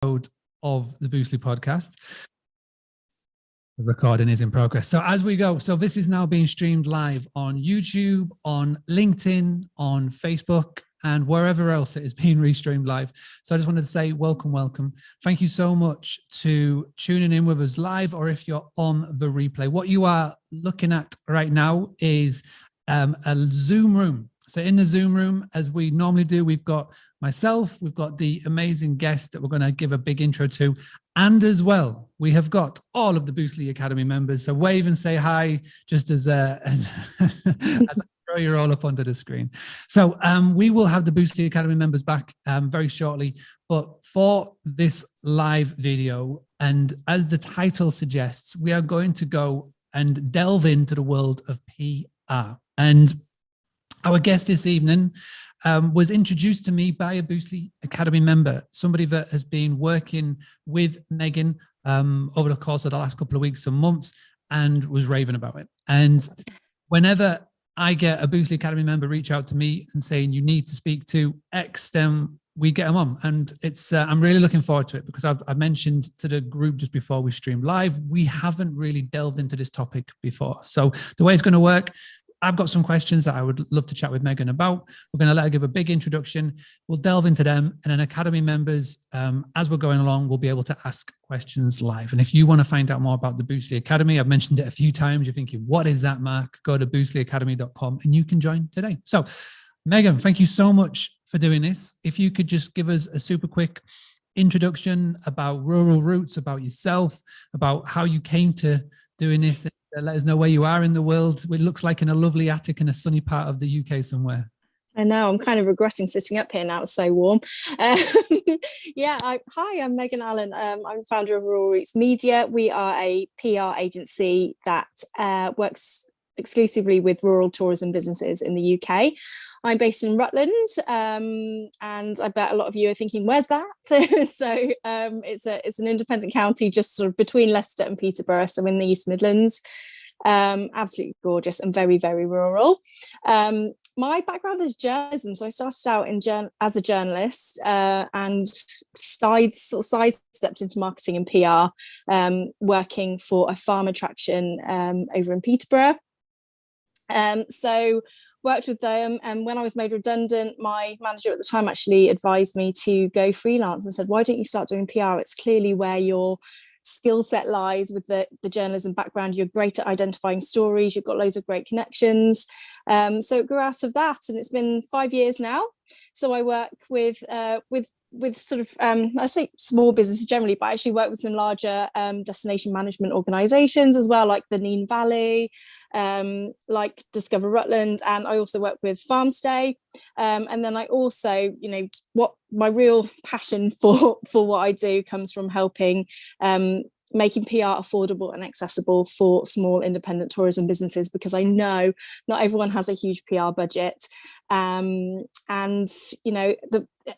of the Boostly podcast. The recording is in progress. So as we go, so this is now being streamed live on YouTube, on LinkedIn, on Facebook, and wherever else it is being restreamed live. So I just wanted to say welcome. Thank you so much to tuning in with us live, or if you're on the replay. What you are looking at right now is a Zoom room. So in the Zoom room, as we normally do, we've got myself, we've got the amazing guest that we're going to give a big intro to, and as well, we have got all of the Boostly Academy members. So wave and say hi, just as as I throw you all up onto the screen. So we will have the Boostly Academy members back very shortly. But for this live video, and as the title suggests, we are going to go and delve into the world of PR. And our guest this evening was introduced to me by a Boostly Academy member, somebody that has been working with Megan over the course of the last couple of weeks and months, and was raving about it. And whenever I get a Boostly Academy member reach out to me and saying, you need to speak to X, then we get them on. And it's I'm really looking forward to it, because I mentioned to the group just before we streamed live, we haven't really delved into this topic before. So the way it's going to work, I've got some questions that I would love to chat with Megan about. We're going to let her give a big introduction. We'll delve into them, and then Academy members, as we're going along, will be able to ask questions live. And if you want to find out more about the Boostly Academy, I've mentioned it a few times. You're thinking, what is that, Mark? Go to boostlyacademy.com and you can join today. So Megan, thank you so much for doing this. If you could just give us a super quick introduction about Rural Roots, about yourself, about how you came to doing this, and let us know where you are in the world. It looks like in a lovely attic in a sunny part of the UK somewhere. I know, I'm kind of regretting sitting up here now, it's so warm. Hi, I'm Megan Allen. I'm founder of Rural Roots Media. We are a PR agency that works exclusively with rural tourism businesses in the UK. I'm based in Rutland, and I bet a lot of you are thinking, where's that? So it's an independent county just sort of between Leicester and Peterborough, so in the East Midlands. Absolutely gorgeous and very, very rural. My background is journalism, so I started out as a journalist and sidestepped into marketing and PR, working for a farm attraction over in Peterborough. So worked with them, and when I was made redundant, my manager at the time actually advised me to go freelance and said, why don't you start doing PR? It's clearly where your skill set lies with the journalism background. You're great at identifying stories, you've got loads of great connections. So it grew out of that, and it's been 5 years now. So I work with sort of I say small businesses generally, but I actually work with some larger destination management organisations as well, like the Nene Valley, like Discover Rutland, and I also work with Farmstay. And then I also, what my real passion for what I do comes from helping making PR affordable and accessible for small independent tourism businesses, because I know not everyone has a huge PR budget. And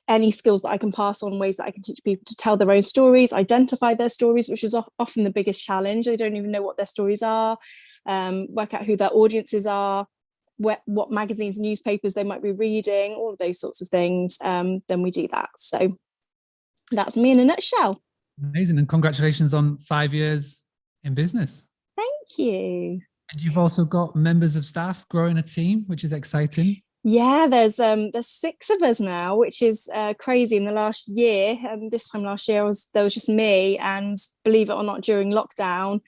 any skills that I can pass on, ways that I can teach people to tell their own stories, identify their stories, which is often the biggest challenge. They don't even know what their stories are, work out who their audiences are, what magazines, newspapers they might be reading, all of those sorts of things. Then we do that. So that's me in a nutshell. Amazing, and congratulations on 5 years in business. Thank you. And you've also got members of staff, growing a team, which is exciting. Yeah, there's 6 of us now, which is crazy. In the last year, this time last year, there was just me, and believe it or not, during lockdown,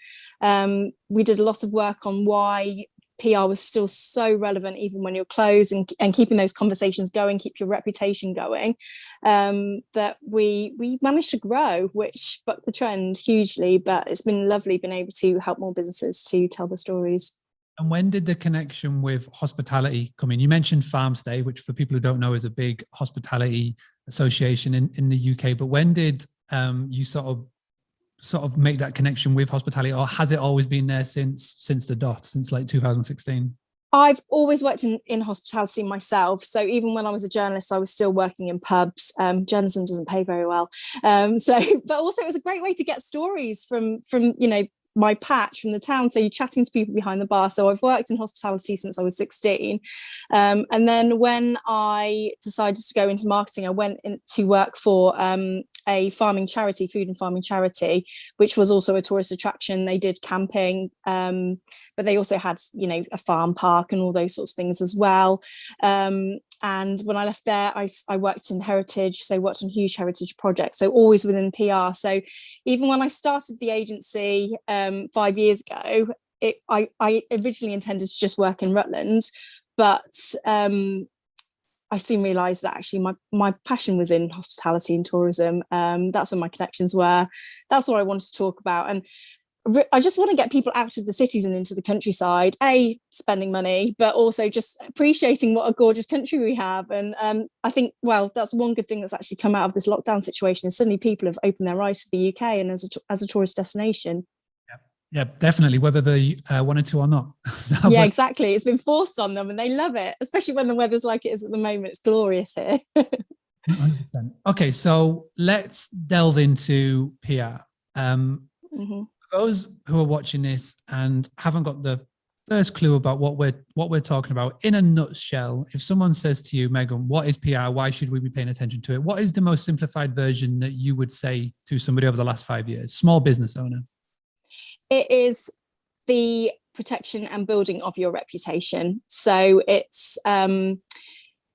we did a lot of work on why PR was still so relevant even when you're closed, and keeping those conversations going, keep your reputation going, that we managed to grow, which bucked the trend hugely. But it's been lovely being able to help more businesses to tell the stories. And when did the connection with hospitality come in? You mentioned Farmstay, which for people who don't know is a big hospitality association in the UK. But when did you sort of make that connection with hospitality, or has it always been there since the dot, since like 2016? I've always worked in hospitality myself. So even when I was a journalist, I was still working in pubs. Journalism doesn't pay very well. But also it was a great way to get stories from my patch, from the town. So you're chatting to people behind the bar. So I've worked in hospitality since I was 16. And then when I decided to go into marketing, I went in to work for a farming charity, food and farming charity, which was also a tourist attraction. They did camping, but they also had, you know, a farm park and all those sorts of things as well. And when I left there, I worked in heritage, so worked on huge heritage projects, so always within PR. So even when I started the agency 5 years ago, I originally intended to just work in Rutland, but I soon realised that actually my passion was in hospitality and tourism. That's where my connections were. That's what I wanted to talk about. And I just want to get people out of the cities and into the countryside, spending money, but also just appreciating what a gorgeous country we have. And I think, well, that's one good thing that's actually come out of this lockdown situation is suddenly people have opened their eyes to the UK and as a tourist destination. Yeah, definitely, whether they wanted to or not. Yeah, exactly. It's been forced on them and they love it, especially when the weather's like it is at the moment. It's glorious here. 100%. Okay, so let's delve into PR. For those who are watching this and haven't got the first clue about what we're talking about, in a nutshell, if someone says to you, Megan, what is PR? Why should we be paying attention to it? What is the most simplified version that you would say to somebody over the last 5 years, small business owner? It is the protection and building of your reputation. So it's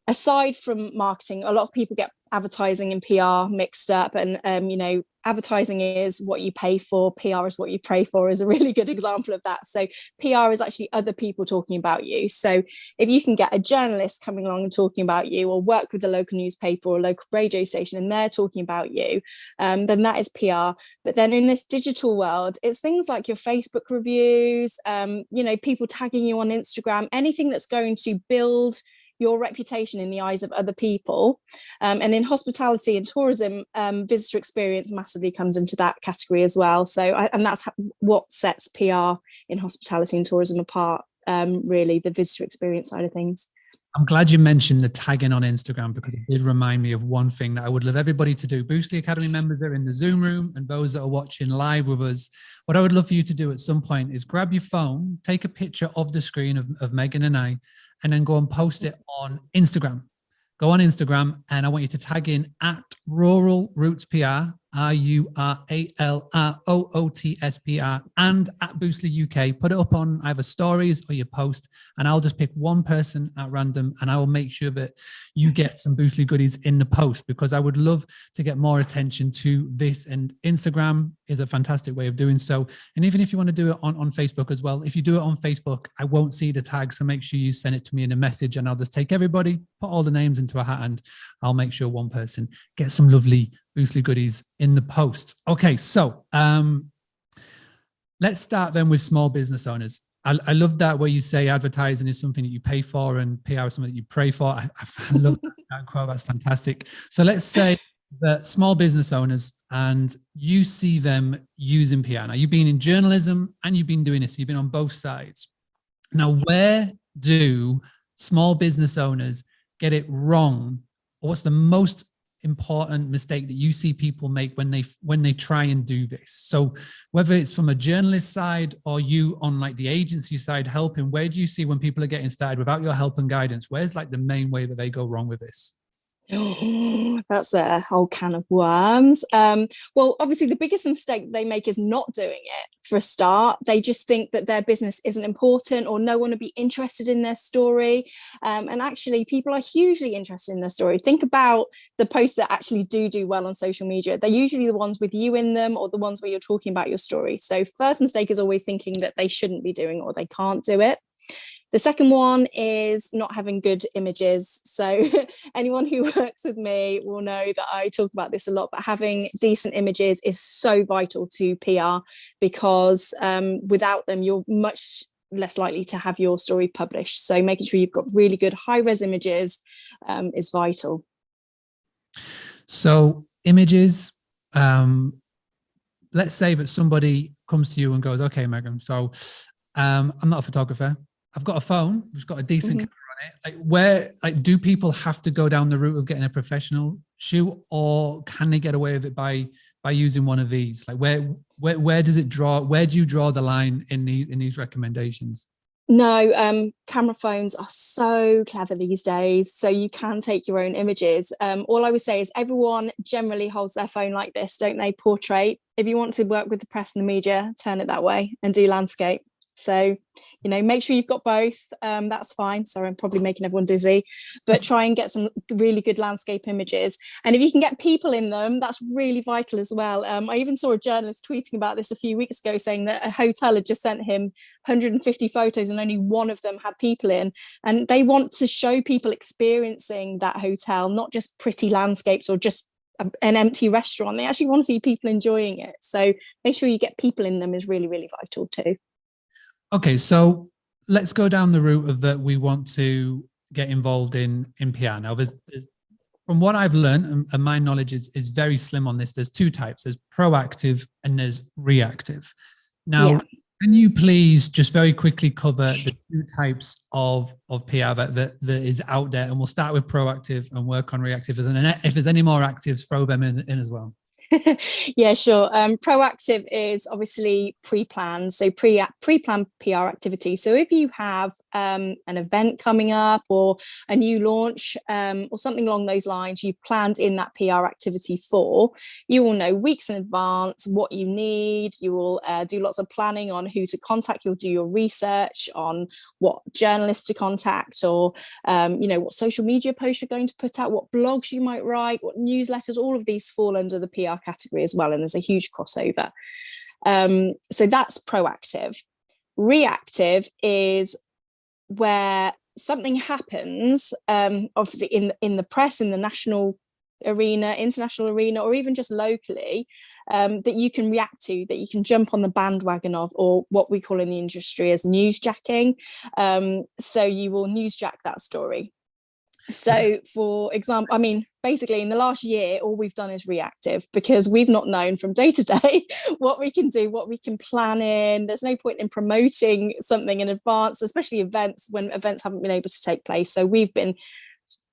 aside from marketing, a lot of people get advertising and PR mixed up, and you know, advertising is what you pay for, PR is what you pray for, is a really good example of that. So PR is actually other people talking about you. So if you can get a journalist coming along and talking about you, or work with a local newspaper or local radio station and they're talking about you, then that is PR. But then in this digital world, it's things like your Facebook reviews, you know, people tagging you on Instagram, anything that's going to build your reputation in the eyes of other people. And in hospitality and tourism, visitor experience massively comes into that category as well. So, and that's what sets PR in hospitality and tourism apart, really, the visitor experience side of things. I'm glad you mentioned the tagging on Instagram, because it did remind me of one thing that I would love everybody to do. Boostly Academy members that are in the Zoom room and those that are watching live with us, what I would love for you to do at some point is grab your phone, take a picture of the screen of Megan and I, and then go and post it on Instagram. Go on Instagram and I want you to tag in at Rural Roots PR, RURALROOTSPR, and at Boostly UK. Put it up on either stories or your post, and I'll just pick one person at random and I will make sure that you get some Boostly goodies in the post, because I would love to get more attention to this, and Instagram is a fantastic way of doing so. And even if you want to do it on Facebook as well, if you do it on Facebook, I won't see the tag, so make sure you send it to me in a message and I'll just take everybody, put all the names into a hat, and I'll make sure one person gets some lovely Boostly goodies in the post. Okay, so let's start then with small business owners. I love that where you say advertising is something that you pay for and PR is something that you pray for. I love that quote. That's fantastic. So let's say that small business owners, and you see them using PR. Now, you've been in journalism and you've been doing this. So you've been on both sides. Now, where do small business owners get it wrong? Or what's the most important mistake that you see people make when they try and do this? So whether it's from a journalist side or you on like the agency side helping, where do you see when people are getting started without your help and guidance, where's like the main way that they go wrong with this? Oh, that's a whole can of worms. Well, obviously the biggest mistake they make is not doing it for a start. They just think that their business isn't important or no one will be interested in their story. And actually people are hugely interested in their story. Think about the posts that actually do well on social media. They're usually the ones with you in them or the ones where you're talking about your story. So first mistake is always thinking that they shouldn't be doing or they can't do it. The second one is not having good images. So anyone who works with me will know that I talk about this a lot, but having decent images is so vital to PR, because without them, you're much less likely to have your story published. So making sure you've got really good high-res images is vital. So images, let's say that somebody comes to you and goes, okay, Megan, so I'm not a photographer. I've got a phone, which has got a decent camera on it. Like, where, like, do people have to go down the route of getting a professional shoot, or can they get away with it by using one of these? Like, where does it draw? Where do you draw the line in these recommendations? No, camera phones are so clever these days. So you can take your own images. All I would say is everyone generally holds their phone like this, don't they? Portrait. If you want to work with the press and the media, turn it that way and do landscape. So, make sure you've got both. That's fine. Sorry, I'm probably making everyone dizzy, but try and get some really good landscape images. And if you can get people in them, that's really vital as well. I even saw a journalist tweeting about this a few weeks ago, saying that a hotel had just sent him 150 photos and only one of them had people in. And they want to show people experiencing that hotel, not just pretty landscapes or just an empty restaurant. They actually want to see people enjoying it. So make sure you get people in them is really, really vital too. Okay, so let's go down the route of that we want to get involved in PR. Now, from what I've learned, and my knowledge is very slim on this, there's two types. There's proactive and there's reactive. Now, Can you please just very quickly cover the two types of PR that is out there? And we'll start with proactive and work on reactive. And if there's any more actives, throw them in as well. Yeah, sure. Proactive is obviously pre-planned, so pre-planned PR activity. So if you have an event coming up or a new launch or something along those lines, you've planned in that PR activity for, you will know weeks in advance what you need. You will do lots of planning on who to contact. You'll do your research on what journalists to contact, or what social media posts you're going to put out, what blogs you might write, what newsletters. All of these fall under the PR category as well, and there's a huge crossover. So that's proactive. Reactive is where something happens, obviously in the press, in the national arena, international arena, or even just locally, that you can react to, that you can jump on the bandwagon of, or what we call in the industry as newsjacking. So you will newsjack that story. So for example, basically in the last year, all we've done is reactive, because we've not known from day to day what we can do, what we can plan in. There's no point in promoting something in advance, especially events, when events haven't been able to take place. So we've been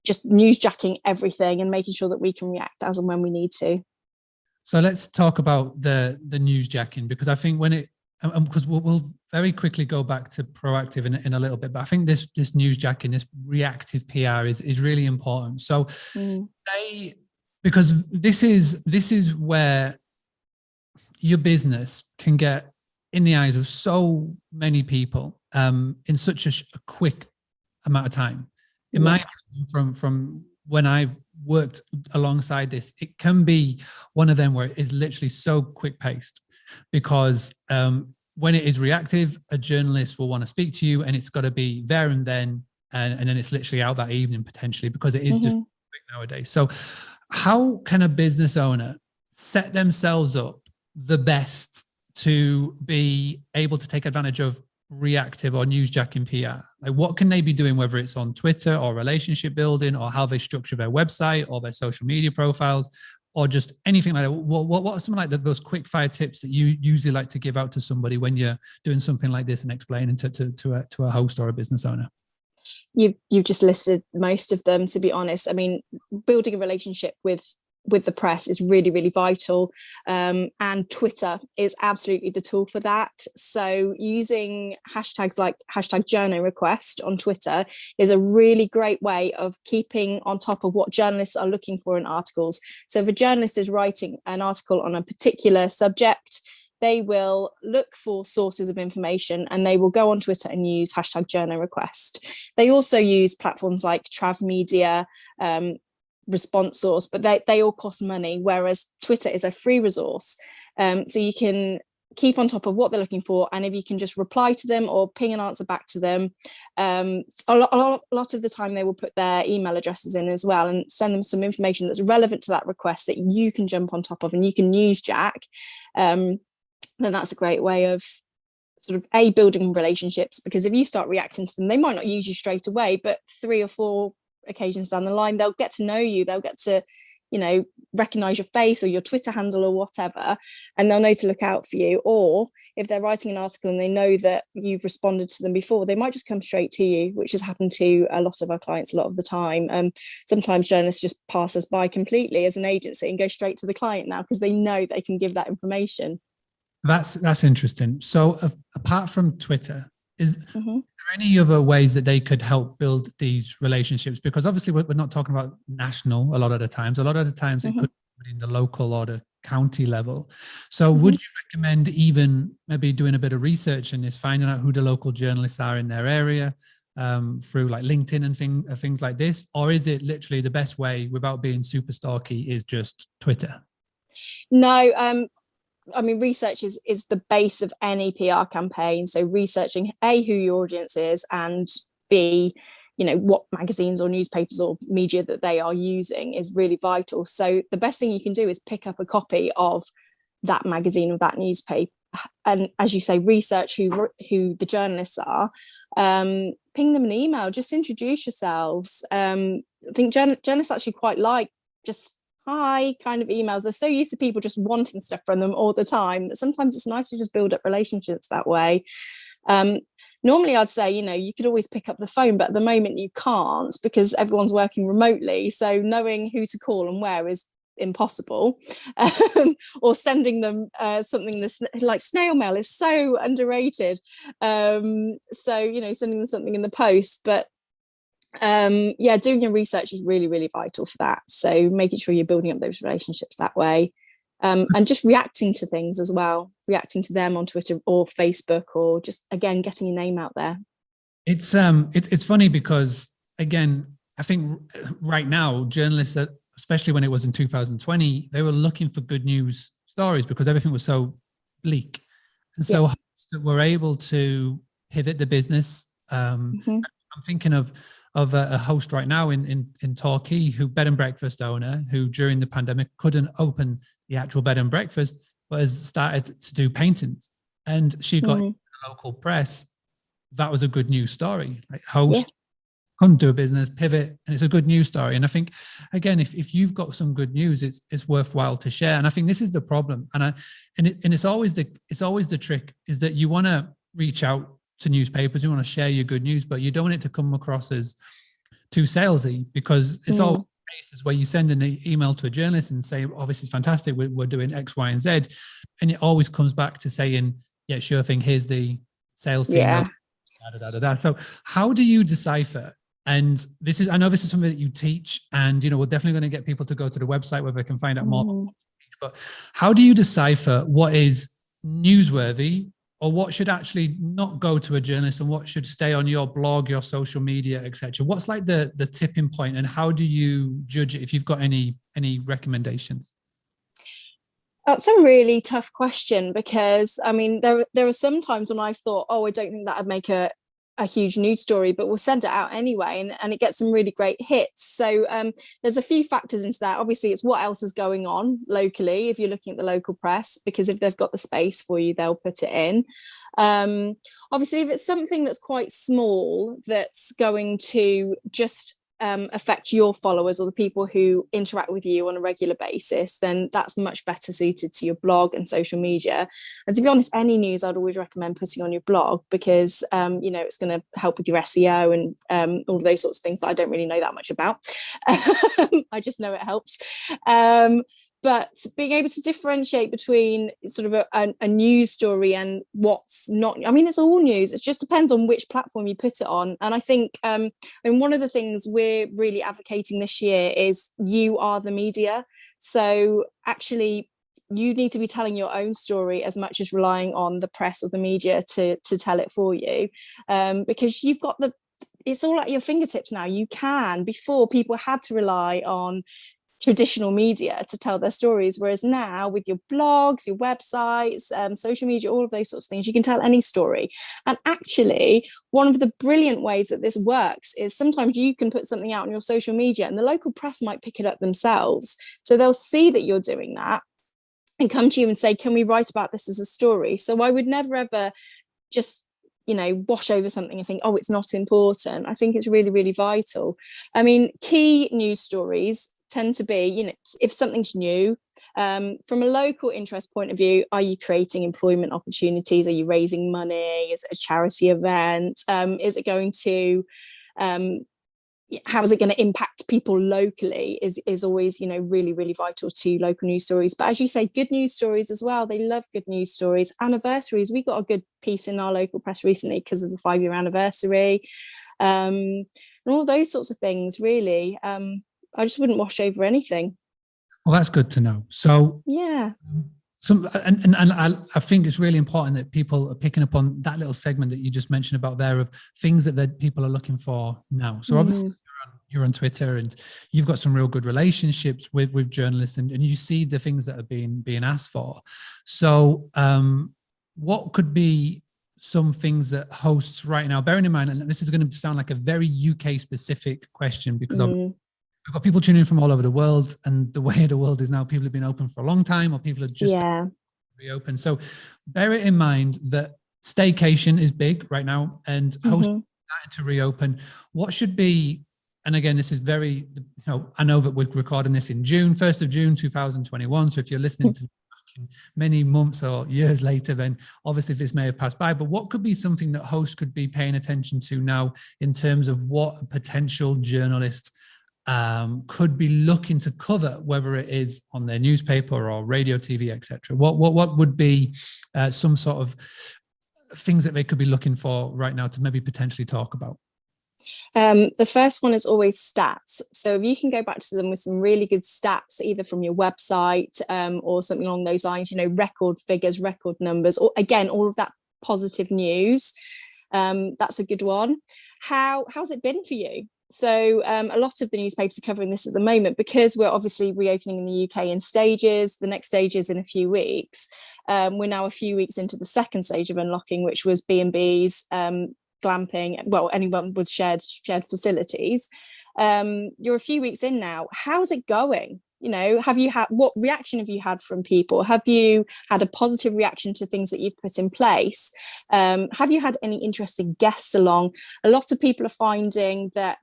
just newsjacking everything and making sure that we can react as and when we need to. So let's talk about the newsjacking, because I think because we'll very quickly go back to proactive in a little bit, but I think this newsjacking, this reactive PR is really important. So because this is where your business can get in the eyes of so many people in such a quick amount of time. In my opinion, from when I've worked alongside this, it can be one of them where it is literally so quick paced, because when it is reactive, a journalist will want to speak to you and it's got to be there and then, and then it's literally out that evening potentially, because it is just quick nowadays. So how can a business owner set themselves up the best to be able to take advantage of reactive or newsjacking PR? Like, what can they be doing, whether it's on Twitter or relationship building, or how they structure their website or their social media profiles, or just anything like that? What are some like those quick fire tips that you usually like to give out to somebody when you're doing something like this and explaining to a host or a business owner? You've just listed most of them, to be honest. Building a relationship with the press is really, really vital. And Twitter is absolutely the tool for that. So using hashtags like #journorequest on Twitter is a really great way of keeping on top of what journalists are looking for in articles. So if a journalist is writing an article on a particular subject, they will look for sources of information and they will go on Twitter and use #journorequest. They also use platforms like Trav Media, Response Source, but they all cost money, whereas Twitter is a free resource. So you can keep on top of what they're looking for, and if you can just reply to them or ping an answer back to them, a lot of the time they will put their email addresses in as well and send them some information that's relevant to that request that you can jump on top of and you can newsjack. Then that's a great way of sort of building relationships, because if you start reacting to them, they might not use you straight away, but 3 or 4 occasions down the line, they'll get to know you, they'll get to recognize your face or your Twitter handle or whatever, and they'll know to look out for you. Or if they're writing an article and they know that you've responded to them before, they might just come straight to you, which has happened to a lot of our clients a lot of the time. Sometimes journalists just pass us by completely as an agency and go straight to the client now because they know they can give that information. That's interesting. So apart from Twitter, Is there any other ways that they could help build these relationships? Because obviously we're not talking about national a lot of the times. A lot of the times it could be in the local or the county level. So would you recommend even maybe doing a bit of research in this, finding out who the local journalists are in their area, through like LinkedIn and things like this? Or is it literally the best way, without being super stalky, is just Twitter? No, I mean, research is the base of any PR campaign. So researching A, who your audience is, and B, what magazines or newspapers or media that they are using is really vital. So the best thing you can do is pick up a copy of that magazine or that newspaper. And as you say, research who the journalists are, ping them an email, just introduce yourselves. I think journalists actually quite like just hi kind of emails. They're so used to people just wanting stuff from them all the time that sometimes it's nice to just build up relationships that way. Normally I'd say, you could always pick up the phone, but at the moment you can't because everyone's working remotely. So knowing who to call and where is impossible. Or sending them something that's like snail mail is so underrated. So, sending them something in the post, but doing your research is really, really vital for that. So making sure you're building up those relationships that way. And just reacting to things as well, reacting to them on Twitter or Facebook, or just, again, getting your name out there. It's funny because, again, I think right now journalists, especially when it was in 2020, they were looking for good news stories because everything was so bleak. And so hosts that were able to pivot the business. I'm thinking of a host right now in Torquay, who bed and breakfast owner, who during the pandemic couldn't open the actual bed and breakfast, but has started to do paintings. And she got in the local press. That was a good news story. Like, host couldn't do a business, pivot, and it's a good news story. And I think, again, if you've got some good news, it's worthwhile to share. And I think this is the problem. And it's always the trick is that you want to reach out to newspapers, you want to share your good news, but you don't want it to come across as too salesy, because it's always the case is where you send an email to a journalist and say, oh, this is fantastic, we're doing X, Y, and Z. And it always comes back to saying, yeah, sure thing, here's the sales team. Yeah. So how do you decipher? And I know this is something that you teach, and we're definitely going to get people to go to the website where they can find out more. But how do you decipher what is newsworthy or what should actually not go to a journalist and what should stay on your blog, your social media, etc.? What's like the tipping point, and how do you judge it, if you've got any recommendations? That's a really tough question, because I mean, there are some times when I've thought, oh, I don't think that would make a huge news story, but we'll send it out anyway, and it gets some really great hits. So there's a few factors into that. Obviously, it's what else is going on locally, if you're looking at the local press, because if they've got the space for you, they'll put it in. Obviously, if it's something that's quite small, that's going to just affect your followers or the people who interact with you on a regular basis, then that's much better suited to your blog and social media. And to be honest, any news I'd always recommend putting on your blog, because it's going to help with your SEO and all of those sorts of things that I don't really know that much about. I just know it helps. But being able to differentiate between sort of a news story and what's not, I mean, it's all news. It just depends on which platform you put it on. And I think, one of the things we're really advocating this year is you are the media. So actually, you need to be telling your own story as much as relying on the press or the media to tell it for you, because you've got it's all at your fingertips now. You can, before people had to rely on traditional media to tell their stories, whereas now with your blogs, your websites, social media, all of those sorts of things, you can tell any story. And actually, one of the brilliant ways that this works is sometimes you can put something out on your social media and the local press might pick it up themselves. So they'll see that you're doing that and come to you and say, can we write about this as a story? So I would never ever just wash over something and think, oh, it's not important. I think it's really, really vital. I mean, key news stories tend to be, if something's new, from a local interest point of view, are you creating employment opportunities? Are you raising money? Is it a charity event? Is it going to how is it going to impact people locally is always, you know, really, really vital to local news stories. But as you say, good news stories as well. They love good news stories. Anniversaries. We got a good piece in our local press recently because of the 5-year anniversary, and all those sorts of things, really. I just wouldn't wash over anything. Well, that's good to know. So yeah. I think it's really important that people are picking up on that little segment that you just mentioned about there of things that people are looking for now. So obviously you're on Twitter and you've got some real good relationships with journalists, and you see the things that are being asked for. So what could be some things that hosts right now, bearing in mind, and this is going to sound like a very UK specific question, because we've got people tuning in from all over the world, and the way the world is now, people have been open for a long time, or people are just reopened. So bear it in mind that staycation is big right now, and hosts starting to reopen. What should be, and again, this is very, you know, I know that we're recording this in June, 1st of June, 2021. So if you're listening to many months or years later, then obviously this may have passed by. But what could be something that hosts could be paying attention to now in terms of what a potential journalist could be looking to cover, whether it is on their newspaper or radio, TV, etc.? What would be some sort of things that they could be looking for right now to maybe potentially talk about? The first one is always stats. So if you can go back to them with some really good stats, either from your website or something along those lines, you know, record figures, record numbers, or again, all of that positive news. That's a good one. How's it been for you? So a lot of the newspapers are covering this at the moment, because we're obviously reopening in the UK in stages. The next stage is in a few weeks. We're now a few weeks into the second stage of unlocking, which was B&Bs, glamping, well, anyone with shared facilities. You're a few weeks in now. How's it going? You know, what reaction have you had from people? Have you had a positive reaction to things that you've put in place? Have you had any interesting guests along? A lot of people are finding that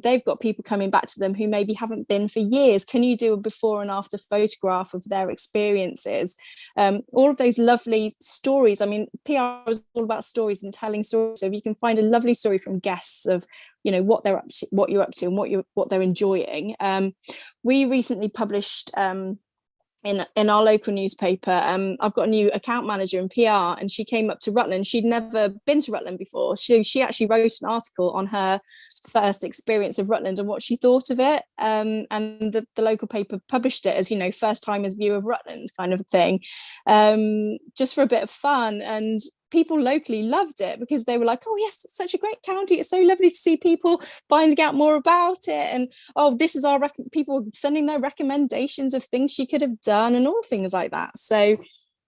they've got people coming back to them who maybe haven't been for years. Can you do a before and after photograph of their experiences? All of those lovely stories. I mean, PR is all about stories and telling stories. So if you can find a lovely story from guests of, you know, what they're up to, what you're up to, and what they're enjoying. We recently published in our local newspaper. I've got a new account manager in PR, and she came up to Rutland. She'd never been to Rutland before. She actually wrote an article on her first experience of Rutland and what she thought of it. And the local paper published it as, you know, first timers view of Rutland kind of a thing, just for a bit of fun. And people locally loved it, because they were like, oh yes, it's such a great county, it's so lovely to see people finding out more about it, and oh, this is our people sending their recommendations of things she could have done, and all things like that. So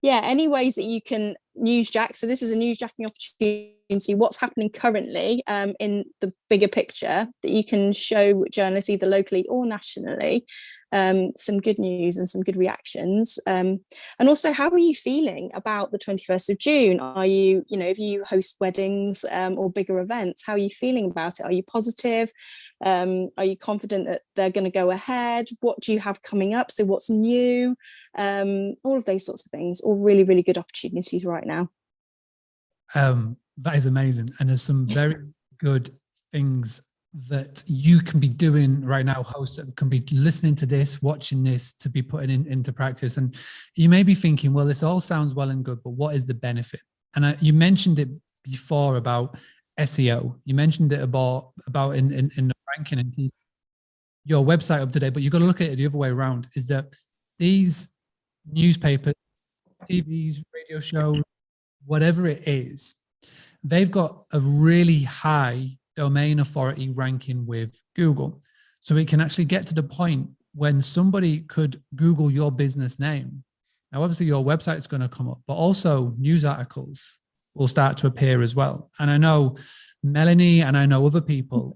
yeah, any ways that you can newsjack. So this is a newsjacking opportunity, what's happening currently in the bigger picture, that you can show journalists either locally or nationally some good news and some good reactions. And also, how are you feeling about the 21st of June? Are you, you know, if you host weddings or bigger events, how are you feeling about it? Are you positive? Are you confident that they're going to go ahead? What do you have coming up? So what's new? All of those sorts of things, all really, really good opportunities right now. That is amazing. And there's some very good things that you can be doing right now, hosts that can be listening to this, watching this, to be putting into practice. And you may be thinking, well, this all sounds well and good, but what is the benefit? And you mentioned it before about SEO. You mentioned it about in the ranking and keep your website up to date, but you've got to look at it the other way around, is that these newspapers, TVs, radio shows, whatever it is, they've got a really high domain authority ranking with Google. So it can actually get to the point when somebody could Google your business name. Now, obviously your website is going to come up, but also news articles will start to appear as well. And I know Melanie and I know other people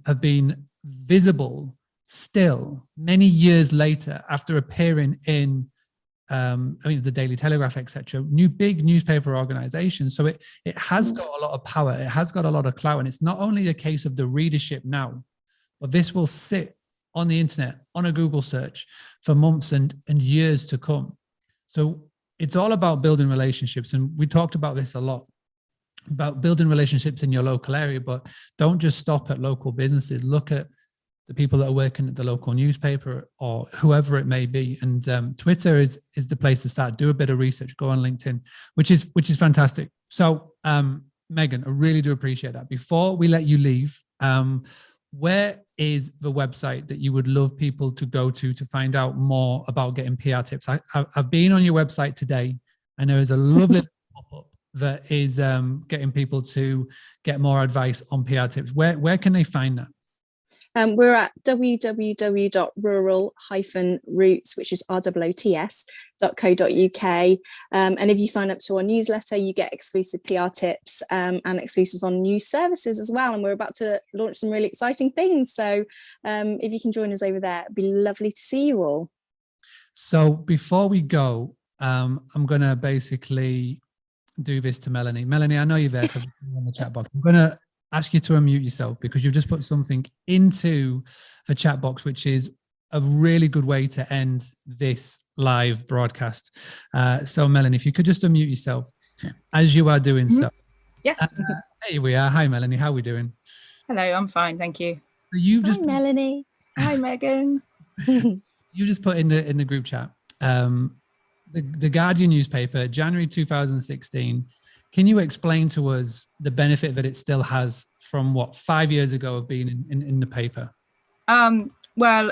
have been visible still many years later after appearing in the Daily Telegraph, etc., big newspaper organizations. So it has got a lot of power. It has got a lot of clout. And it's not only a case of the readership now, but this will sit on the internet, on a Google search for months and years to come. So it's all about building relationships. And we talked about this a lot about building relationships in your local area, but don't just stop at local businesses. Look at the people that are working at the local newspaper or whoever it may be. And Twitter is the place to start. Do a bit of research. Go on LinkedIn, which is fantastic. So Megan, I really do appreciate that. Before we let you leave, where is the website that you would love people to go to find out more about getting PR tips? I've been on your website today, and there is a lovely pop-up that is getting people to get more advice on PR tips. Where can they find that? We're at www.rural-roots, which is roots.co.uk. And if you sign up to our newsletter, you get exclusive PR tips and exclusive on new services as well. And we're about to launch some really exciting things. So if you can join us over there, it'd be lovely to see you all. So before we go, I'm going to basically do this to Melanie. Melanie, I know you're there in the chat box. I'm going to ask you to unmute yourself because you've just put something into the chat box, which is a really good way to end this live broadcast. So Melanie, if you could just unmute yourself as you are doing so. Yes. Here we are. Hi, Melanie. How are we doing? Hello, I'm fine. Thank you. Hi, Melanie. Hi, Megan. You just put in the group chat, the Guardian newspaper, January 2016. Can you explain to us the benefit that it still has from 5 years ago of being in the paper? Well,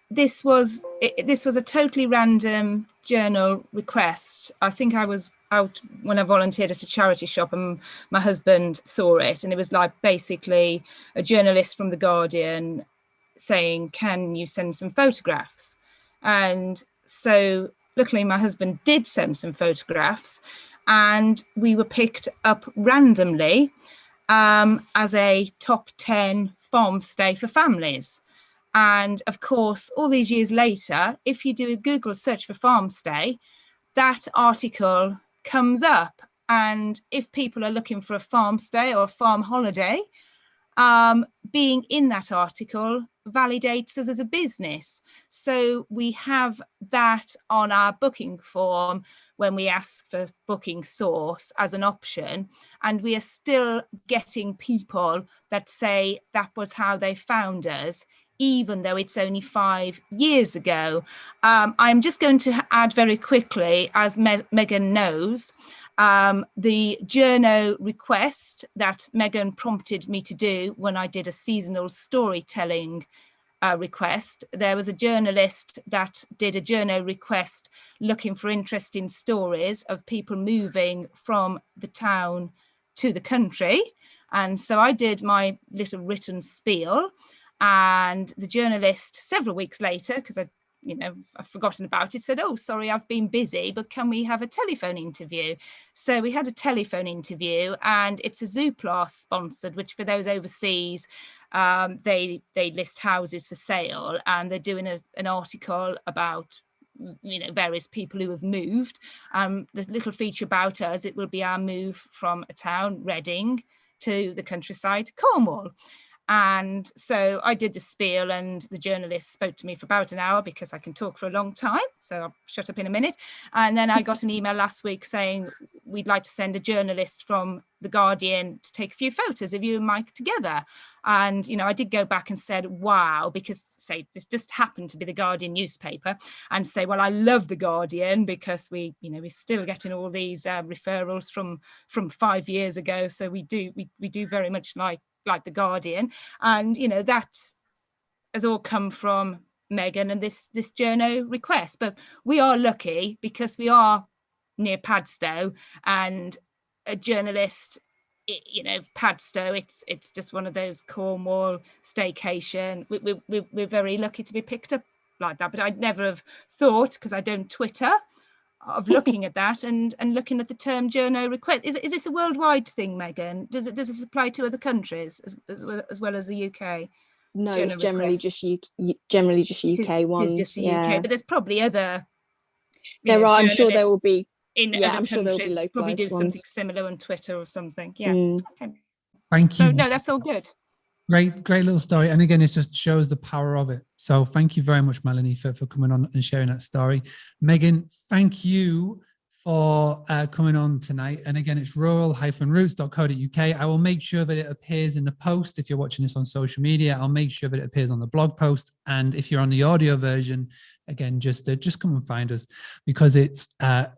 this was a totally random journal request. I think I was out when I volunteered at a charity shop and my husband saw it, and it was like basically a journalist from the Guardian saying, can you send some photographs? And so luckily my husband did send some photographs, and we were picked up randomly as a top 10 farm stay for families. And of course, all these years later, if you do a Google search for farm stay, that article comes up. And if people are looking for a farm stay or a farm holiday, being in that article validates us as a business. So we have that on our booking form when we ask for booking source as an option, and we are still getting people that say that was how they found us, even though it's only 5 years ago. I'm just going to add very quickly, as Megan knows, the journo request that Megan prompted me to do when I did a seasonal storytelling request. There was a journalist that did a journo request looking for interesting stories of people moving from the town to the country. And so I did my little written spiel, and the journalist several weeks later, because I've forgotten about it, said, oh, sorry, I've been busy, but can we have a telephone interview? So we had a telephone interview, and it's a Zoopla sponsored, which for those overseas, they list houses for sale, and they're doing an article about various people who have moved. The little feature about us, it will be our move from a town, Reading, to the countryside, Cornwall. And so I did the spiel, and the journalist spoke to me for about an hour because I can talk for a long time. So I'll shut up in a minute. And then I got an email last week saying we'd like to send a journalist from The Guardian to take a few photos of you and Mike together. And, I did go back and said, wow, because say this just happened to be The Guardian newspaper, and say, well, I love The Guardian because we're still getting all these referrals from 5 years ago. So we do very much like The Guardian, and that has all come from Megan and this journo request. But we are lucky because we are near Padstow, and a journalist, Padstow, it's just one of those Cornwall staycation. We're very lucky to be picked up like that. But I'd never have thought, because I don't Twitter, of looking at that and looking at the term journo request. Is this a worldwide thing, Megan? Does this apply to other countries as well as the UK? No, it's generally just UK ones. It's just the UK, but there's probably other. I'm sure there will be. I'm sure there will be localized probably do ones. something similar on Twitter or something. Yeah. Okay. Thank you. So, no, that's all good. Great little story. And again, it just shows the power of it. So thank you very much, Melanie, for coming on and sharing that story. Megan, thank you for coming on tonight. And again, it's rural-roots.co.uk. I will make sure that it appears in the post. If you're watching this on social media, I'll make sure that it appears on the blog post. And if you're on the audio version, again, just come and find us, because it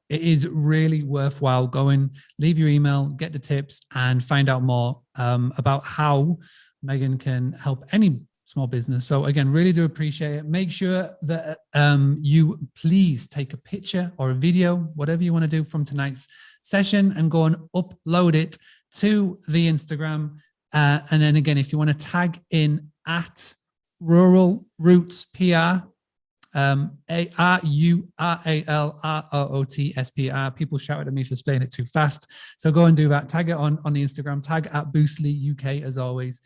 is really worthwhile. Going, leave your email, get the tips, and find out more about how Megan can help any small business. So again, really do appreciate it. Make sure that you please take a picture or a video, whatever you want to do from tonight's session, and go and upload it to the Instagram. And then again, if you want to tag in at Rural Roots PR, RURALROOTSPR. People shouted at me for spelling it too fast. So go and do that. Tag it on the Instagram, tag at Boostly UK as always.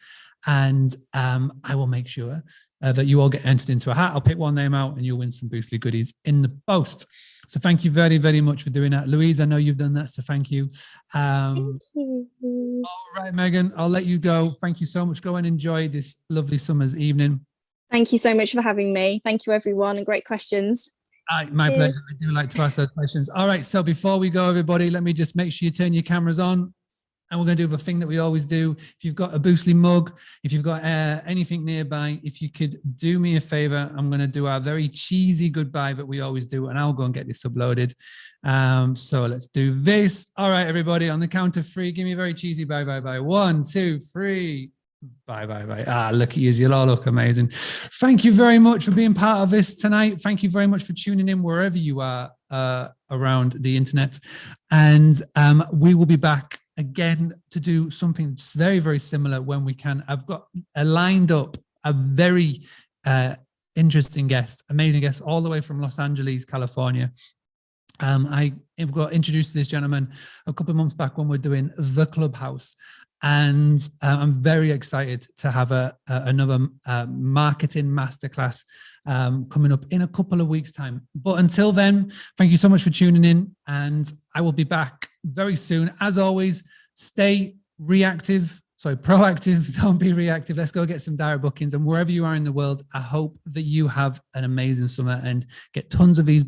And I will make sure that you all get entered into a hat. I'll pick one name out and you'll win some Boostly goodies in the post. So thank you very, very much for doing that. Louise, I know you've done that, so thank you. Thank you. All right, Megan, I'll let you go. Thank you so much. Go and enjoy this lovely summer's evening. Thank you so much for having me. Thank you, everyone, and great questions. My pleasure. I do like to ask those questions. All right, so before we go, everybody, let me just make sure you turn your cameras on. And we're going to do the thing that we always do. If you've got a Boostly mug, if you've got anything nearby, if you could do me a favor, I'm going to do our very cheesy goodbye that we always do, and I'll go and get this uploaded. So let's do this. All right, everybody, on the count of 3, give me a very cheesy bye, bye, bye. 1, 2, 3. Bye, bye, bye. Look at you. You'll all look amazing. Thank you very much for being part of this tonight. Thank you very much for tuning in wherever you are around the internet. And we will be back again to do something very, very similar when we can. I've got lined up a very interesting guest, amazing guest, all the way from Los Angeles, California. I got introduced to this gentleman a couple of months back when we're doing The Clubhouse. And I'm very excited to have another marketing masterclass coming up in a couple of weeks' time. But until then, thank you so much for tuning in, and I will be back very soon. As always, stay proactive. Don't be reactive. Let's go get some direct bookings. And wherever you are in the world, I hope that you have an amazing summer and get tons of these